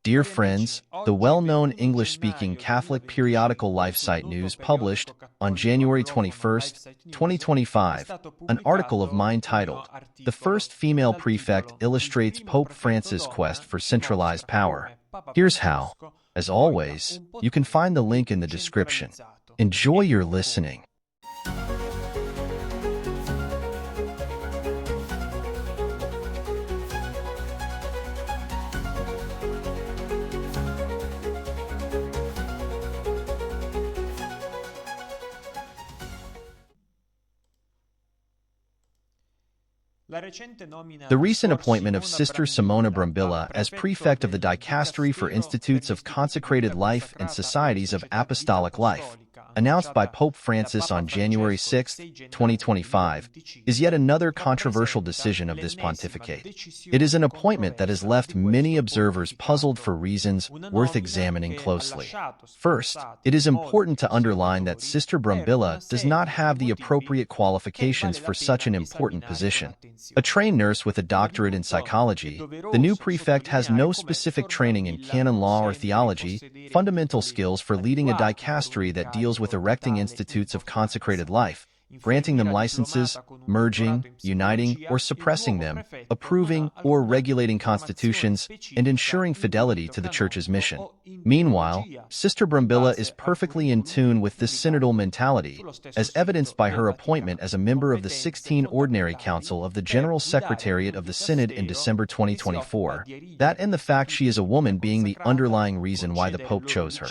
Dear friends, the well-known English-speaking Catholic periodical LifeSite News published on January 21st, 2025, an article of mine titled, "The First Female Prefect Illustrates Pope Francis' Quest for Centralized Power." Here's how. As always, you can find the link in the description. Enjoy your listening. The recent appointment of Sister Simona Brambilla as prefect of the Dicastery for Institutes of Consecrated Life and Societies of Apostolic Life, announced by Pope Francis on January 6, 2025, is yet another controversial decision of this pontificate. It is an appointment that has left many observers puzzled for reasons worth examining closely. First, it is important to underline that Sister Brambilla does not have the appropriate qualifications for such an important position. A trained nurse with a doctorate in psychology, the new prefect has no specific training in canon law or theology, fundamental skills for leading a dicastery that deals with erecting institutes of consecrated life, granting them licenses, merging, uniting, or suppressing them, approving or regulating constitutions, and ensuring fidelity to the Church's mission. Meanwhile, Sister Brambilla is perfectly in tune with this synodal mentality, as evidenced by her appointment as a member of the 16 Ordinary Council of the General Secretariat of the Synod in December 2024, that and the fact she is a woman being the underlying reason why the Pope chose her.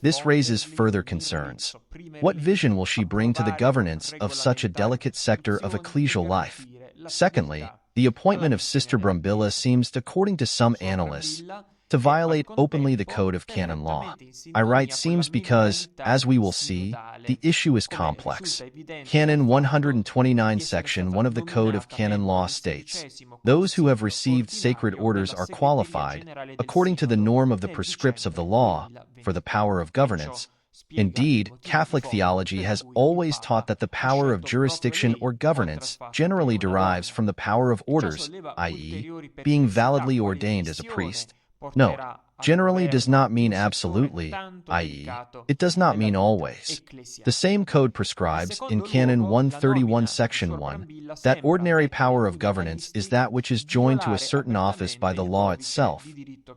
This raises further concerns. What vision will she bring to the governance of such a delicate sector of ecclesial life? Secondly, the appointment of Sister Brambilla seems, according to some analysts, to violate openly the code of canon law. I write seems because, as we will see, the issue is complex. Canon 129 Section 1 of the Code of Canon Law states, "Those who have received sacred orders are qualified, according to the norm of the prescripts of the law, for the power of governance." Indeed, Catholic theology has always taught that the power of jurisdiction or governance generally derives from the power of orders, i.e., being validly ordained as a priest. Note, generally does not mean absolutely, i.e., it does not mean always. The same code prescribes, in Canon 131 Section 1, that ordinary power of governance is that which is joined to a certain office by the law itself,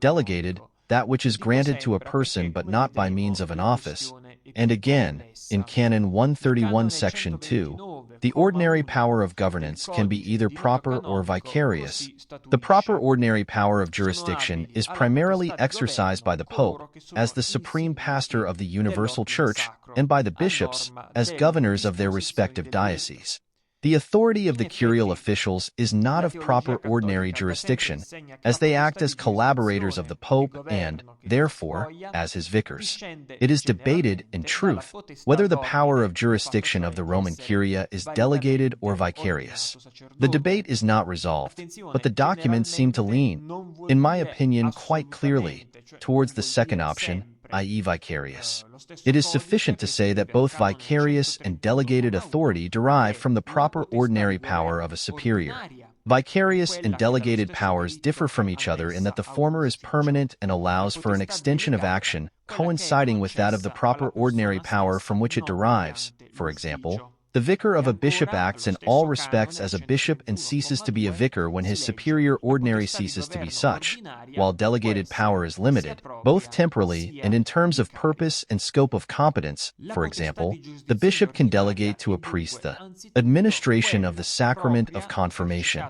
delegated, that which is granted to a person but not by means of an office, and again, in Canon 131 Section 2, the ordinary power of governance can be either proper or vicarious. The proper ordinary power of jurisdiction is primarily exercised by the Pope, as the supreme pastor of the universal Church, and by the bishops, as governors of their respective dioceses. The authority of the curial officials is not of proper ordinary jurisdiction, as they act as collaborators of the Pope and, therefore, as his vicars. It is debated, in truth, whether the power of jurisdiction of the Roman Curia is delegated or vicarious. The debate is not resolved, but the documents seem to lean, in my opinion quite clearly, towards the second option, i.e. vicarious. It is sufficient to say that both vicarious and delegated authority derive from the proper ordinary power of a superior. Vicarious and delegated powers differ from each other in that the former is permanent and allows for an extension of action coinciding with that of the proper ordinary power from which it derives. For example, the vicar of a bishop acts in all respects as a bishop and ceases to be a vicar when his superior ordinary ceases to be such, while delegated power is limited, both temporally and in terms of purpose and scope of competence. For example, the bishop can delegate to a priest the administration of the sacrament of confirmation.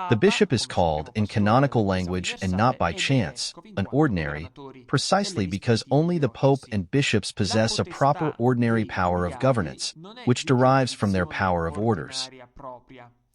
The bishop is called, in canonical language and not by chance, an ordinary, precisely because only the Pope and bishops possess a proper ordinary power of governance, which derives from their power of orders.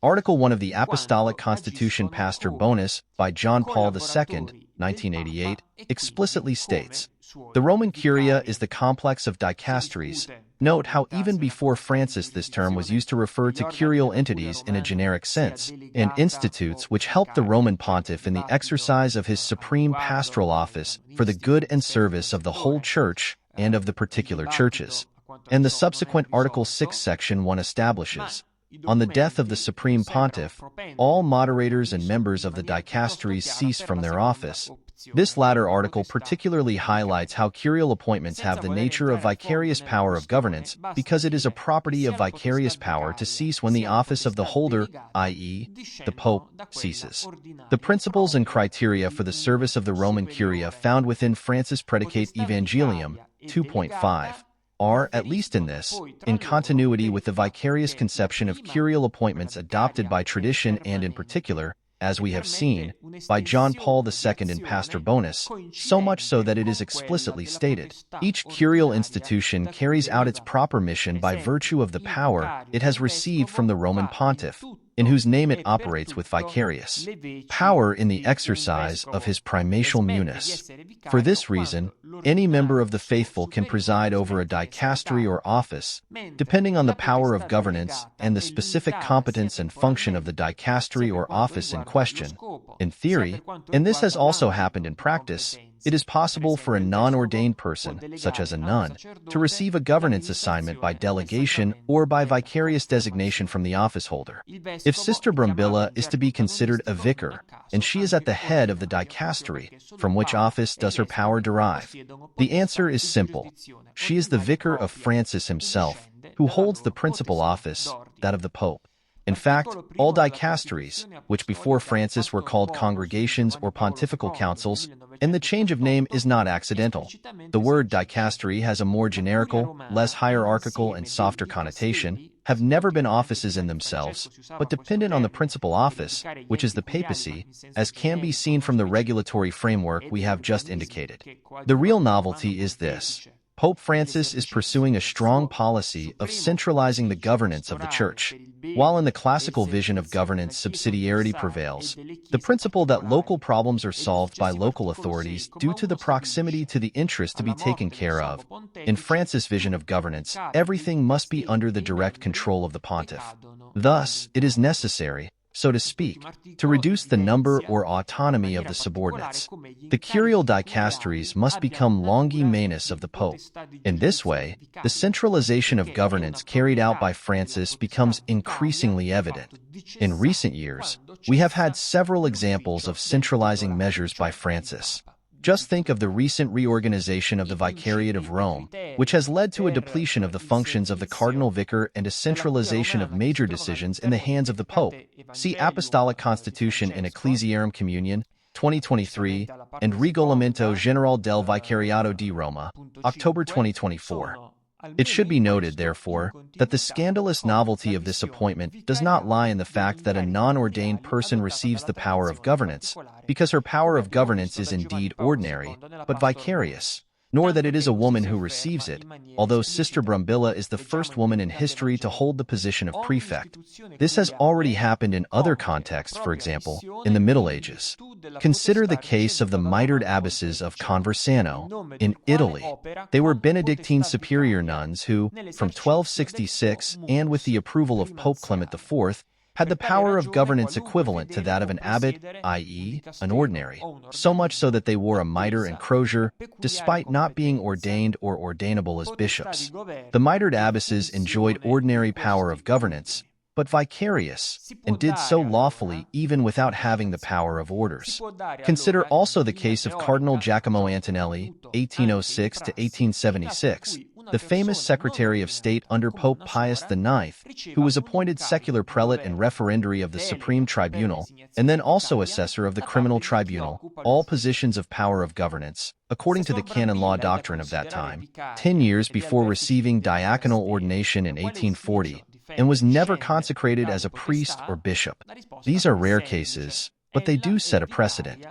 Article 1 of the Apostolic Constitution Pastor Bonus by John Paul II, 1988, explicitly states, "The Roman Curia is the complex of dicasteries." Note how even before Francis this term was used to refer to curial entities in a generic sense, and institutes which helped the Roman Pontiff in the exercise of his supreme pastoral office for the good and service of the whole Church and of the particular churches. And the subsequent Article 6 Section 1 establishes, on the death of the Supreme Pontiff, all moderators and members of the dicasteries cease from their office, This latter article particularly highlights how curial appointments have the nature of vicarious power of governance because it is a property of vicarious power to cease when the office of the holder, i.e., the Pope, ceases. The principles and criteria for the service of the Roman Curia found within Francis' Predicate Evangelium 2.5 are, at least in this, in continuity with the vicarious conception of curial appointments adopted by tradition and in particular, as we have seen, by John Paul II in Pastor Bonus, so much so that it is explicitly stated, each curial institution carries out its proper mission by virtue of the power it has received from the Roman Pontiff, in whose name it operates with vicarious power in the exercise of his primatial munus. For this reason, any member of the faithful can preside over a dicastery or office, depending on the power of governance and the specific competence and function of the dicastery or office in question. In theory, and this has also happened in practice, it is possible for a non-ordained person, such as a nun, to receive a governance assignment by delegation or by vicarious designation from the office holder. If Sister Brambilla is to be considered a vicar, and she is at the head of the dicastery, from which office does her power derive? The answer is simple. She is the vicar of Francis himself, who holds the principal office, that of the Pope. In fact, all dicasteries, which before Francis were called congregations or pontifical councils, and the change of name is not accidental. The word dicastery has a more generical, less hierarchical and softer connotation, have never been offices in themselves, but dependent on the principal office, which is the papacy, as can be seen from the regulatory framework we have just indicated. The real novelty is this. Pope Francis is pursuing a strong policy of centralizing the governance of the Church. While in the classical vision of governance subsidiarity prevails, the principle that local problems are solved by local authorities due to the proximity to the interest to be taken care of, in Francis' vision of governance, everything must be under the direct control of the Pontiff. Thus, it is necessary, so to speak, to reduce the number or autonomy of the subordinates. The curial dicasteries must become longi manus of the Pope. In this way, the centralization of governance carried out by Francis becomes increasingly evident. In recent years, we have had several examples of centralizing measures by Francis. Just think of the recent reorganization of the Vicariate of Rome, which has led to a depletion of the functions of the cardinal vicar and a centralization of major decisions in the hands of the Pope. See Apostolic Constitution in Ecclesiarum Communion, 2023, and Regolamento General del Vicariato di Roma, October 2024. It should be noted, therefore, that the scandalous novelty of this appointment does not lie in the fact that a non-ordained person receives the power of governance, because her power of governance is indeed ordinary, but vicarious, nor that it is a woman who receives it, although Sister Brambilla is the first woman in history to hold the position of prefect. This has already happened in other contexts, for example, in the Middle Ages. Consider the case of the mitred abbesses of Conversano, in Italy. They were Benedictine superior nuns who, from 1266 and with the approval of Pope Clement IV, had the power of governance equivalent to that of an abbot, i.e., an ordinary, so much so that they wore a mitre and crozier, despite not being ordained or ordainable as bishops. The mitred abbesses enjoyed ordinary power of governance, but vicarious, and did so lawfully even without having the power of orders. Consider also the case of Cardinal Giacomo Antonelli, 1806 to 1876, the famous Secretary of State under Pope Pius IX, who was appointed secular prelate and referendary of the Supreme Tribunal, and then also assessor of the Criminal Tribunal, all positions of power of governance, according to the canon law doctrine of that time, 10 years before receiving diaconal ordination in 1840, and was never consecrated as a priest or bishop. These are rare cases, but they do set a precedent.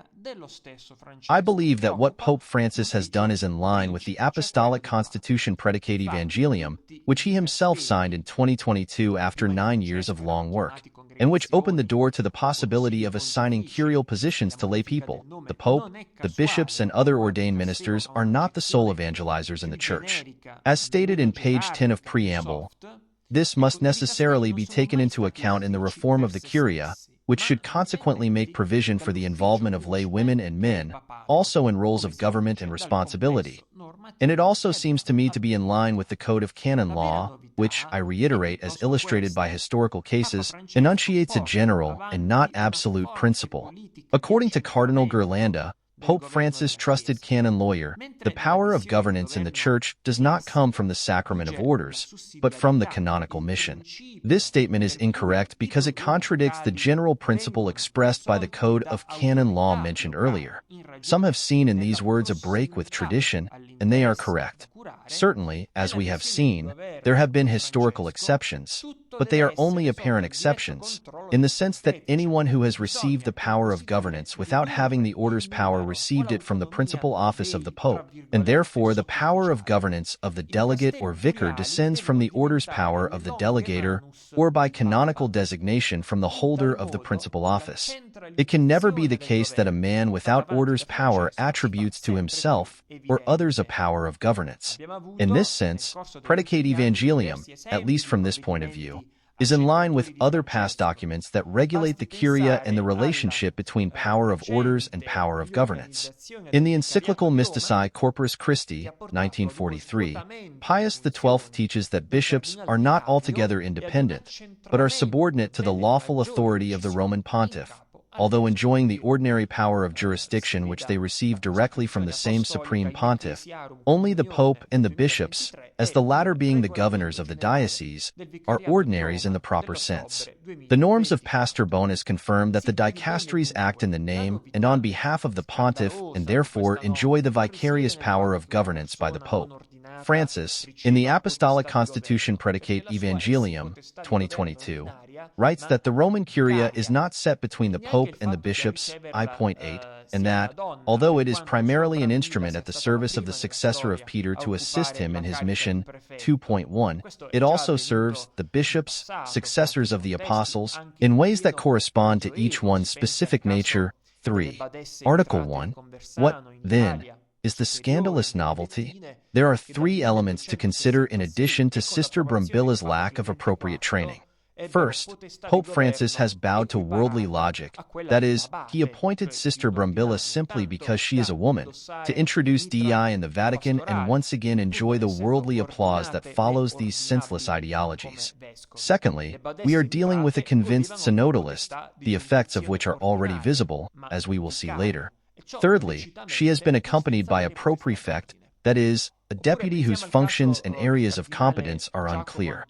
I believe that what Pope Francis has done is in line with the Apostolic Constitution Predicate Evangelium, which he himself signed in 2022 after 9 years of long work, and which opened the door to the possibility of assigning curial positions to lay people. The Pope, the bishops, and other ordained ministers are not the sole evangelizers in the Church. As stated in page 10 of Preamble, this must necessarily be taken into account in the reform of the Curia, which should consequently make provision for the involvement of lay women and men, also in roles of government and responsibility. And it also seems to me to be in line with the Code of Canon Law, which, I reiterate as illustrated by historical cases, enunciates a general and not absolute principle. According to Cardinal Ghirlanda, Pope Francis trusted canon lawyer, the power of governance in the Church does not come from the sacrament of orders, but from the canonical mission. This statement is incorrect because it contradicts the general principle expressed by the code of canon law mentioned earlier. Some have seen in these words a break with tradition, and they are correct. Certainly, as we have seen, there have been historical exceptions, but they are only apparent exceptions, in the sense that anyone who has received the power of governance without having the order's power received it from the principal office of the Pope, and therefore the power of governance of the delegate or vicar descends from the order's power of the delegator, or by canonical designation from the holder of the principal office. It can never be the case that a man without order's power attributes to himself or others a power of governance. In this sense, predicate evangelium, at least from this point of view, is in line with other past documents that regulate the curia and the relationship between power of orders and power of governance. In the encyclical Mystici Corporis Christi, 1943, Pius XII teaches that bishops are not altogether independent, but are subordinate to the lawful authority of the Roman Pontiff, although enjoying the ordinary power of jurisdiction which they receive directly from the same supreme pontiff. Only the Pope and the bishops, as the latter being the governors of the diocese, are ordinaries in the proper sense. The norms of Pastor Bonus confirm that the dicasteries act in the name and on behalf of the pontiff and therefore enjoy the vicarious power of governance by the Pope. Francis, in the Apostolic Constitution Predicate Evangelium, 2022, writes that the Roman Curia is not set between the Pope and the bishops, I.8, and that, although it is primarily an instrument at the service of the successor of Peter to assist him in his mission, 2.1, it also serves the bishops, successors of the apostles, in ways that correspond to each one's specific nature. 3. Article 1. What, then, is the scandalous novelty? There are three elements to consider in addition to Sister Brumbilla's lack of appropriate training. First, Pope Francis has bowed to worldly logic, that is, he appointed Sister Brumbilla simply because she is a woman, to introduce DEI in the Vatican and once again enjoy the worldly applause that follows these senseless ideologies. Secondly, we are dealing with a convinced synodalist, the effects of which are already visible, as we will see later. Thirdly, she has been accompanied by a pro-prefect, that is, a deputy whose functions and areas of competence are unclear.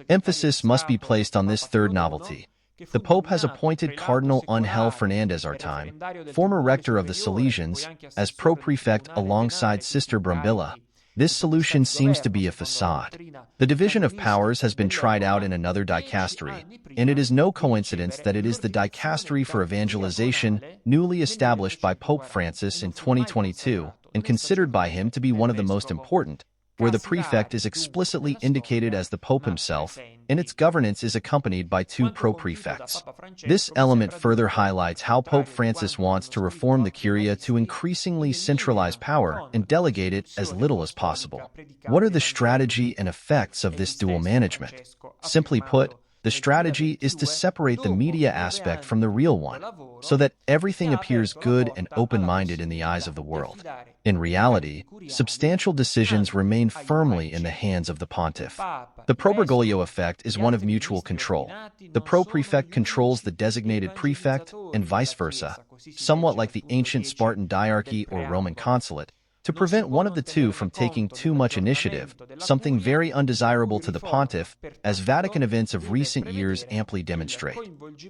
Emphasis must be placed on this third novelty. The Pope has appointed Cardinal Ángel Fernández Artime, former rector of the Salesians, as pro-prefect alongside Sister Brumbilla. This solution seems to be a facade. The division of powers has been tried out in another dicastery, and it is no coincidence that it is the dicastery for evangelization newly established by Pope Francis in 2022 and considered by him to be one of the most important, where the prefect is explicitly indicated as the Pope himself, and its governance is accompanied by two pro-prefects. This element further highlights how Pope Francis wants to reform the Curia to increasingly centralize power and delegate it as little as possible. What are the strategy and effects of this dual management? Simply put, the strategy is to separate the media aspect from the real one, so that everything appears good and open-minded in the eyes of the world. In reality, substantial decisions remain firmly in the hands of the pontiff. The Probergoglio effect is one of mutual control. The pro-prefect controls the designated prefect, and vice versa, somewhat like the ancient Spartan diarchy or Roman consulate, to prevent one of the two from taking too much initiative, something very undesirable to the pontiff, as Vatican events of recent years amply demonstrate.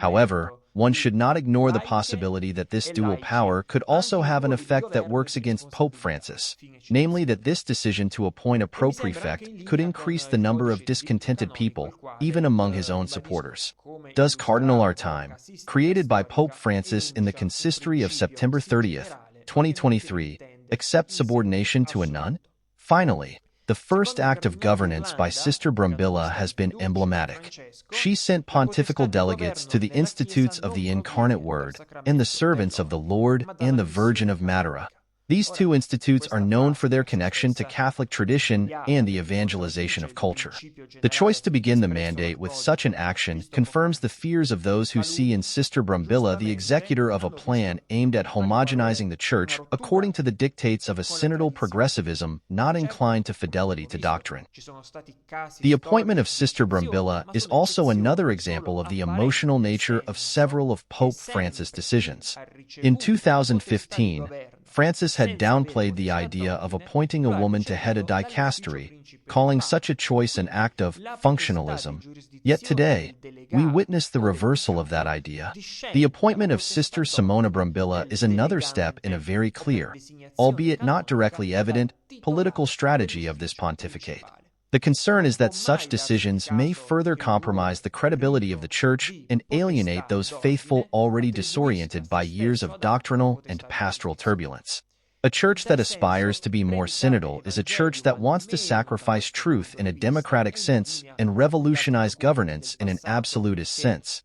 However, one should not ignore the possibility that this dual power could also have an effect that works against Pope Francis, namely that this decision to appoint a pro-prefect could increase the number of discontented people, even among his own supporters. Does Cardinal Artime, created by Pope Francis in the consistory of September 30th, 2023, accept subordination to a nun? Finally, the first act of governance by Sister Brumbilla has been emblematic. She sent pontifical delegates to the Institutes of the Incarnate Word and the Servants of the Lord and the Virgin of Madeira. These two institutes are known for their connection to Catholic tradition and the evangelization of culture. The choice to begin the mandate with such an action confirms the fears of those who see in Sister Brambilla the executor of a plan aimed at homogenizing the Church according to the dictates of a synodal progressivism not inclined to fidelity to doctrine. The appointment of Sister Brambilla is also another example of the emotional nature of several of Pope Francis' decisions. In 2015, Francis had downplayed the idea of appointing a woman to head a dicastery, calling such a choice an act of functionalism. Yet today, we witness the reversal of that idea. The appointment of Sister Simona Brambilla is another step in a very clear, albeit not directly evident, political strategy of this pontificate. The concern is that such decisions may further compromise the credibility of the Church and alienate those faithful already disoriented by years of doctrinal and pastoral turbulence. A Church that aspires to be more synodal is a Church that wants to sacrifice truth in a democratic sense and revolutionize governance in an absolutist sense.